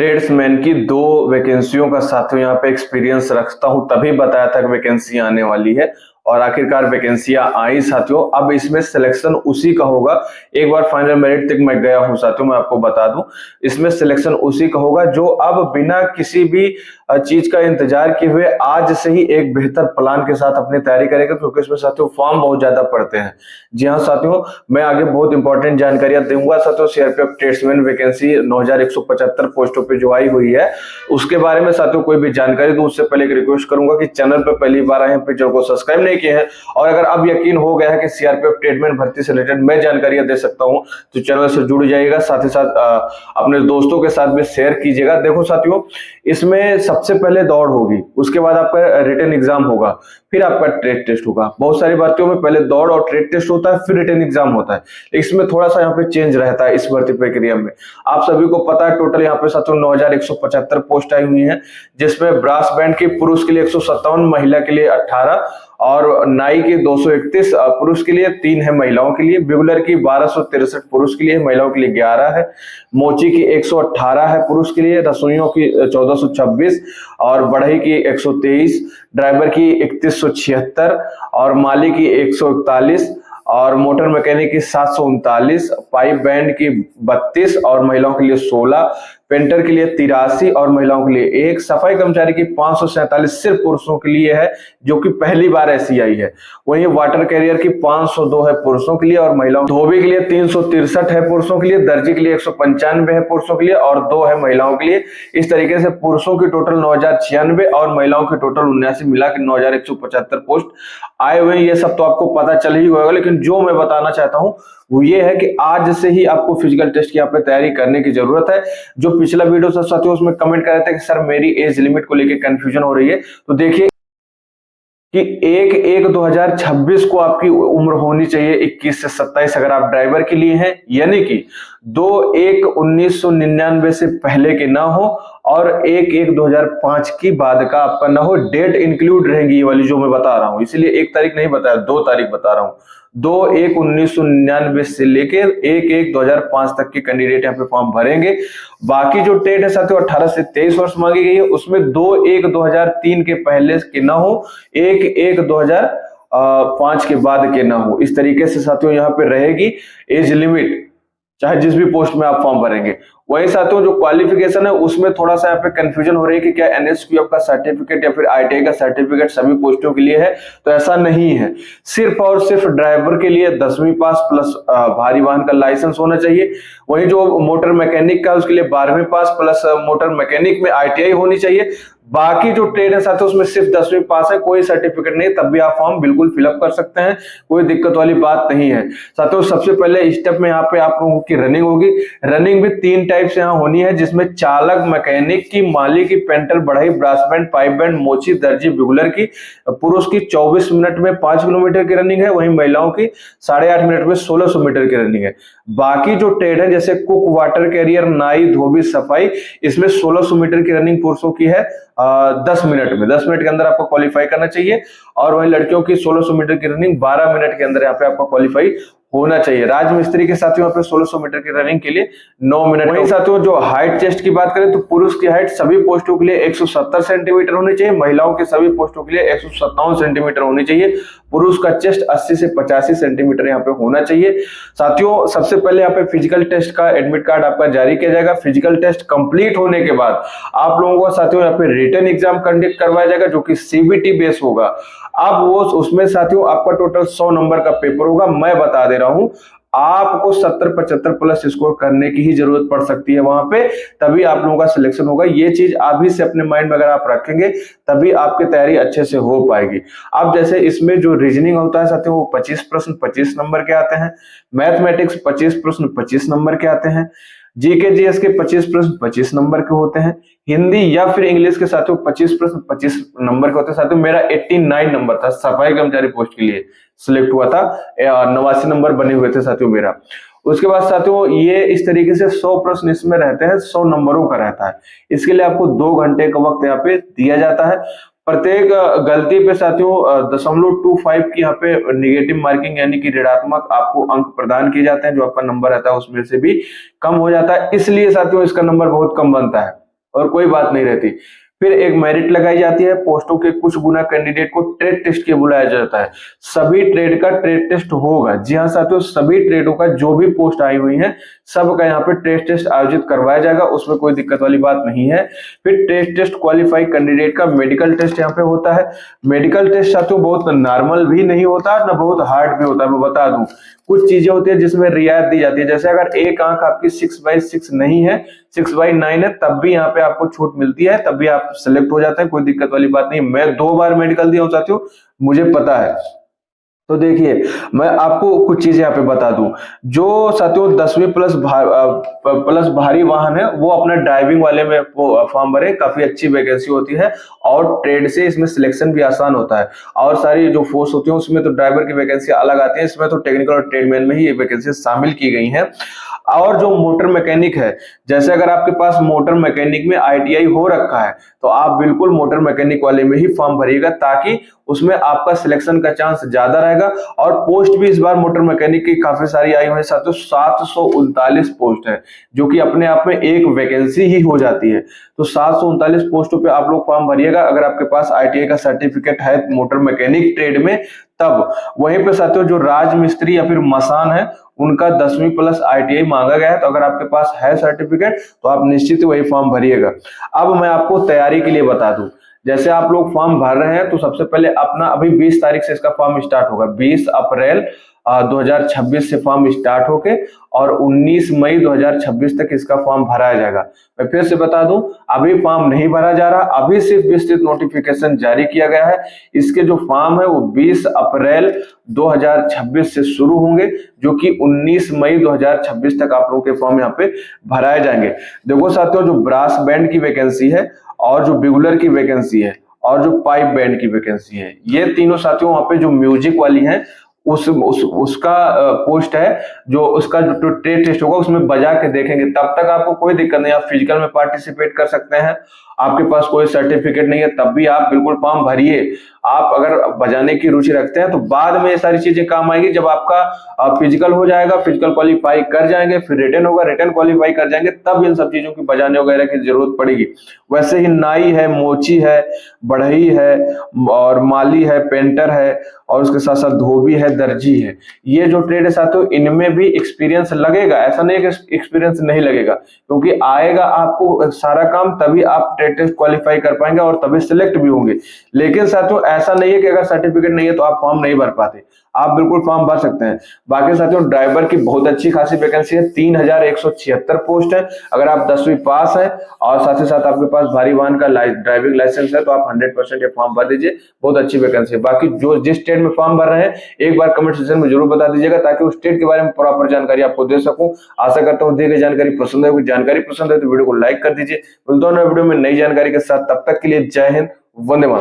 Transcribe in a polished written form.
Tradesman की 2 वैकेंसियों का साथियों यहाँ पे एक्सपीरियंस रखता हूं, तभी बताया था कि वैकेंसी आने वाली है और आखिरकार वैकेंसियां आई साथियों। अब इसमें सिलेक्शन उसी का होगा। एक बार फाइनल मेरिट तक मैं गया हूं साथियों, मैं आपको बता दूं इसमें सिलेक्शन उसी का होगा जो अब बिना किसी भी चीज का इंतजार किए हुए आज से ही एक बेहतर प्लान के साथ अपनी तैयारी करेगा, क्योंकि इसमें साथियों फॉर्म बहुत ज्यादा पड़ते हैं। जी हाँ साथियों, मैं आगे बहुत इंपॉर्टेंट जानकारियां दूंगा साथियों। सीआरपीएफ ट्रेड्समैन वैकेंसी 9175 पोस्टों पे जो आई हुई है उसके बारे में साथियों कोई भी जानकारी दूं उससे पहले एक रिक्वेस्ट करूंगा कि चैनल पर पहली बार आए हैं, चैनल को सब्सक्राइब नहीं किए हैं और अगर अब यकीन हो गया है कि सीआरपीएफ ट्रेडमैन भर्ती से रिलेटेड मैं जानकारियां दे सकता हूं तो चैनल से जुड़ जाइएगा, साथ ही साथ अपने दोस्तों के साथ भी शेयर कीजिएगा। देखो साथियों, इसमें सबसे पहले दौड़ होगी, उसके बाद आपका रिटन एग्जाम होगा, फिर आपका ट्रेड टेस्ट होगा। बहुत सारी भर्तियों में पहले दौड़ और ट्रेड टेस्ट होता है, फिर रिटन एग्जाम होता है। इसमें थोड़ा सा यहाँ पे चेंज रहता है इस भर्ती प्रक्रिया में। आप सभी को पता है टोटल यहाँ पे साथियों 9175 पोस्ट आई हुई है, जिसमें ब्रास बैंड की पुरुष के लिए 157, महिला के लिए 18 और नाई के 231 पुरुष के लिए 3 है, महिलाओं के लिए बिगुलर की 1263 पुरुष के लिए, महिलाओं के लिए 11 है, मोची की 118 है पुरुष के लिए, रसोइयों की 1426 और बढ़ई की 123, ड्राइवर की 3176 और माली की 141 और मोटर मैकेनिक की 739, पाइप बैंड की 32 और महिलाओं के लिए 16, पेंटर के लिए 83 और महिलाओं के लिए 1, सफाई कर्मचारी की 547 सिर्फ पुरुषों के लिए है जो कि पहली बार ऐसी आई है। वहीं वाटर कैरियर की 502 है पुरुषों के लिए और महिलाओं, धोबी के लिए 363 है पुरुषों के लिए, दर्जी के लिए 195 है पुरुषों के लिए और 2 है महिलाओं के लिए। इस तरीके से पुरुषों की टोटल 9096 और महिलाओं के टोटल 79 मिला के 9175 पोस्ट आए हुए। ये सब तो आपको पता चल ही होगा, लेकिन जो मैं बताना चाहता हूं वो ये है कि आज से ही आपको फिजिकल टेस्ट की यहाँ पे तैयारी करने की जरूरत है। जो पिछला वीडियो था साथियों उसमें कमेंट कर रहे थे कि सर मेरी एज लिमिट को लेकर कंफ्यूजन हो रही है, तो देखिए कि 1/1/2026 को आपकी उम्र होनी चाहिए 21 से 27 अगर आप ड्राइवर के लिए हैं, यानी कि 2/1/1999 से पहले के ना हो और 1/1/2005 की बाद का आपका ना हो। डेट इंक्लूड रहेंगी ये वाली जो मैं बता रहा हूं, इसीलिए 1 तारीख नहीं बताया, 2 तारीख बता रहा हूं। 2/1/1999 से लेकर 1/1/2005 तक के कैंडिडेट यहाँ पे फॉर्म भरेंगे। बाकी जो डेट है साथियों 18 से 23 वर्ष मांगी गई है, उसमें 2/1/2003 के पहले के ना हो, 1/1/2005 के बाद के ना हो। इस तरीके से साथियों यहाँ पे रहेगी एज लिमिट, चाहे जिस भी पोस्ट में आप फॉर्म भरेंगे। वही साथियों जो क्वालिफिकेशन है उसमें थोड़ा सा यहाँ पे कंफ्यूजन हो रही है कि क्या एनएसक्यूएफ का सर्टिफिकेट या फिर आईटीआई का सर्टिफिकेट सभी पोस्टों के लिए है, तो ऐसा नहीं है। सिर्फ और सिर्फ ड्राइवर के लिए 10वीं पास प्लस भारी वाहन का लाइसेंस होना चाहिए। वही जो मोटर मैकेनिक का उसके लिए 12वीं पास प्लस मोटर मैकेनिक में आईटीआई होनी चाहिए। बाकी जो ट्रेड है साथियों उसमें सिर्फ 10वीं पास है, कोई सर्टिफिकेट नहीं, तब भी आप फॉर्म बिल्कुल फिलअप कर सकते हैं, कोई दिक्कत वाली बात नहीं है। साथियों सबसे पहले स्टेप में यहाँ पे आप लोगों की रनिंग होगी। रनिंग भी 3 टाइप से यहाँ होनी है, जिसमें चालक, मैकेनिक की, माली की, पेंटर, बढ़ई, ब्रास बैंड, पाइप बैंड, मोची, दर्जी, बिगुलर की। पुरुष की 24 मिनट में 5 किलोमीटर की रनिंग है, वहीं महिलाओं की 8.5 मिनट में 1600 मीटर की रनिंग है। बाकी जो ट्रेड है जैसे कुक, वाटर कैरियर, नाई, धोबी, सफाई, इसमें 1600 मीटर की रनिंग पुरुषों की है 10 मिनट में, 10 मिनट के अंदर आपको क्वालिफाई करना चाहिए। और वहीं लड़कियों की 1600 मीटर की रनिंग 12 मिनट के अंदर यहाँ पे आपको क्वालिफाई होना चाहिए। राजमिस्त्री के साथियों यहाँ पे 1600 मीटर की रनिंग के लिए 9 मिनट। वहीं साथियों जो हाइट चेस्ट की बात करें तो पुरुष की हाइट सभी पोस्टों के लिए 170 सेंटीमीटर होनी चाहिए, महिलाओं के सभी पोस्टों के लिए 157 सेंटीमीटर होनी चाहिए। पुरुष का चेस्ट 80 से 85 सेंटीमीटर यहाँ पे होना चाहिए। साथियों सबसे पहले यहाँ पे फिजिकल टेस्ट का एडमिट कार्ड आपका जारी किया जाएगा। फिजिकल टेस्ट कंप्लीट होने के बाद आप लोगों को साथियों यहाँ पे रिटन एग्जाम कंडक्ट करवाया जाएगा जो कि सीबीटी बेस होगा। अब वो उसमें साथियों आपका टोटल 100 नंबर का पेपर होगा। मैं बता दे रहा हूं आपको 70-75 प्लस स्कोर करने की ही जरूरत पड़ सकती है वहां पे, तभी आप लोगों का सिलेक्शन होगा। ये चीज अभी से अपने माइंड में अगर आप रखेंगे तभी आपकी तैयारी अच्छे से हो पाएगी। अब जैसे इसमें जो रीजनिंग होता है साथियों वो 25 प्रश्न 25 नंबर के आते हैं, मैथमेटिक्स 25 प्रश्न 25 नंबर के आते हैं, जीके जीएस के 25 प्रश्न 25 नंबर के होते हैं, हिंदी या फिर इंग्लिश के साथियों 25 प्रश्न 25 नंबर के होते हैं। साथियों मेरा 89 नंबर था, सफाई कर्मचारी पोस्ट के लिए सिलेक्ट हुआ था, 89 नंबर बने हुए थे साथियों मेरा। उसके बाद साथियों ये इस तरीके से 100 प्रश्न इसमें रहते हैं, 100 नंबरों का रहता है। इसके लिए आपको 2 घंटे का वक्त यहाँ पे दिया जाता है। प्रत्येक गलती पे साथियों 0.25 की यहाँ पे निगेटिव मार्किंग यानी कि ऋणात्मक आपको अंक प्रदान किए जाते हैं, जो आपका नंबर रहता है उसमें से भी कम हो जाता है। इसलिए साथियों इसका नंबर बहुत कम बनता है। और कोई बात नहीं रहती। फिर एक मेरिट लगाई जाती है, पोस्टों के कुछ गुना कैंडिडेट को ट्रेड टेस्ट के बुलाया जाता है। सभी ट्रेड का ट्रेड टेस्ट होगा। जी हाँ साथियों, सभी ट्रेडों का जो भी पोस्ट आई हुई है सब का यहाँ पे ट्रेड टेस्ट आयोजित करवाया जाएगा, उसमें कोई दिक्कत वाली बात नहीं है। फिर ट्रेड टेस्ट क्वालिफाई कैंडिडेट का मेडिकल टेस्ट यहाँ पे होता है। मेडिकल टेस्ट साथियों बहुत नॉर्मल भी नहीं होता ना बहुत हार्ड भी होता है। मैं बता दूं, कुछ चीजें होती है जिसमें रियायत दी जाती है, जैसे अगर एक आंख आपकी 6/6 नहीं है, 6/9 है, तब भी यहाँ पे आपको छूट मिलती है, तब भी आप सिलेक्ट हो जाते हैं, कोई दिक्कत वाली बात नहीं। मैं 2 बार मेडिकल दिया हूँ साथियों, मुझे पता है। तो देखिए, मैं आपको कुछ चीजें यहाँ पे बता दूं। जो साथियों 10वीं प्लस भारी वाहन है वो अपना ड्राइविंग वाले में फॉर्म भरे, काफी अच्छी वैकेंसी होती है और ट्रेड से इसमें सिलेक्शन भी आसान होता है। और सारी जो फोर्स होती है उसमें तो ड्राइवर की वैकेंसी अलग आती है, इसमें तो टेक्निकल और ट्रेडमैन में ही ये वैकेंसी शामिल की गई है। और जो मोटर मैकेनिक है, जैसे अगर आपके पास मोटर मैकेनिक में आईटीआई हो रखा है तो आप बिल्कुल मोटर मैकेनिक वाले में ही फॉर्म भरिएगा, ताकि उसमें आपका सिलेक्शन का चांस ज्यादा रहेगा। और पोस्ट भी इस बार मोटर मैकेनिक की काफी सारी आई हुई है साथियों, 739 पोस्ट है, जो कि अपने आप में एक वैकेंसी ही हो जाती है। तो 739 पोस्टों पे आप लोग फॉर्म भरिएगा अगर आपके पास आईटीआई का सर्टिफिकेट है मोटर मैकेनिक ट्रेड में तब। वहीं पे साथियों जो राज मिस्त्री या फिर मसान है उनका 10वीं प्लस आईटीआई मांगा गया है, तो अगर आपके पास है सर्टिफिकेट तो आप निश्चित वही फॉर्म भरिएगा। अब मैं आपको तैयारी के लिए बता दूं, जैसे आप लोग फॉर्म भर रहे हैं तो सबसे पहले अपना अभी 20 तारीख से इसका फॉर्म स्टार्ट होगा, 20 अप्रैल 2026 से फॉर्म स्टार्ट होके और 19 मई 2026 तक इसका फॉर्म भराया जाएगा। मैं फिर से बता दूं, अभी फॉर्म नहीं भरा जा रहा, अभी सिर्फ विस्तृत नोटिफिकेशन जारी किया गया है। इसके जो फॉर्म है वो 20 अप्रैल 2026 से शुरू होंगे, जो कि 19 मई 2026 तक आप लोगों के फॉर्म यहाँ पे भराए जाएंगे। देखो साथियों, जो ब्रास बैंड की वैकेंसी है और जो बिगुलर की वैकेंसी है और जो पाइप बैंड की वैकेंसी है, ये तीनों साथियों वहां पे जो म्यूजिक वाली है उसका पोस्ट है, जो उसका जो ट्रेड टेस्ट होगा उसमें बजा के देखेंगे। तब तक आपको कोई दिक्कत नहीं, आप फिजिकल में पार्टिसिपेट कर सकते हैं। आपके पास कोई सर्टिफिकेट नहीं है तब भी आप बिल्कुल फॉर्म भरिए। आप अगर बजाने की रुचि रखते हैं तो बाद में ये सारी चीजें काम आएगी, जब आपका फिजिकल हो जाएगा, फिजिकल क्वालिफाई कर जाएंगे, फिर रिटन होगा, रिटन क्वालिफाई कर जाएंगे, तब इन सब चीजों की बजाने वगैरह की जरूरत पड़ेगी। वैसे ही नाई है, मोची है, बढ़ई है और माली है, पेंटर है और उसके साथ साथ धोबी है, दर्जी है। ये जो ट्रेड है साथियों इनमें भी एक्सपीरियंस लगेगा, ऐसा नहीं है कि एक्सपीरियंस नहीं लगेगा, क्योंकि आएगा आपको सारा काम तभी आप ट्रेड टेस्ट क्वालिफाई कर पाएंगे और तभी सिलेक्ट भी होंगे। लेकिन साथियों ऐसा नहीं है कि अगर सर्टिफिकेट नहीं है तो आप फॉर्म नहीं भर पाते, आप बिल्कुल फॉर्म भर सकते हैं। बाकी साथियों ड्राइवर की बहुत अच्छी खासी वैकेंसी है, 3176 पोस्ट है। अगर आप 10वीं पास है और साथ ही साथ आपके पास भारी वाहन का ड्राइविंग लाइसेंस है तो आप 100% ये फॉर्म भर दीजिए, बहुत अच्छी वैकेंसी है। बाकी जो जिस स्टेट में फॉर्म भर रहे हैं एक बार कमेंट सेक्शन में जरूर बता दीजिएगा, ताकि उस स्टेट के बारे में प्रॉपर जानकारी आपको दे सकूं। आशा करता हूं दी गई जानकारी पसंद है, जानकारी पसंद है तो वीडियो को लाइक कर दीजिए। मिलता हूं नए वीडियो में नई जानकारी के साथ, तब तक के लिए जय हिंद, वंदे मातरम।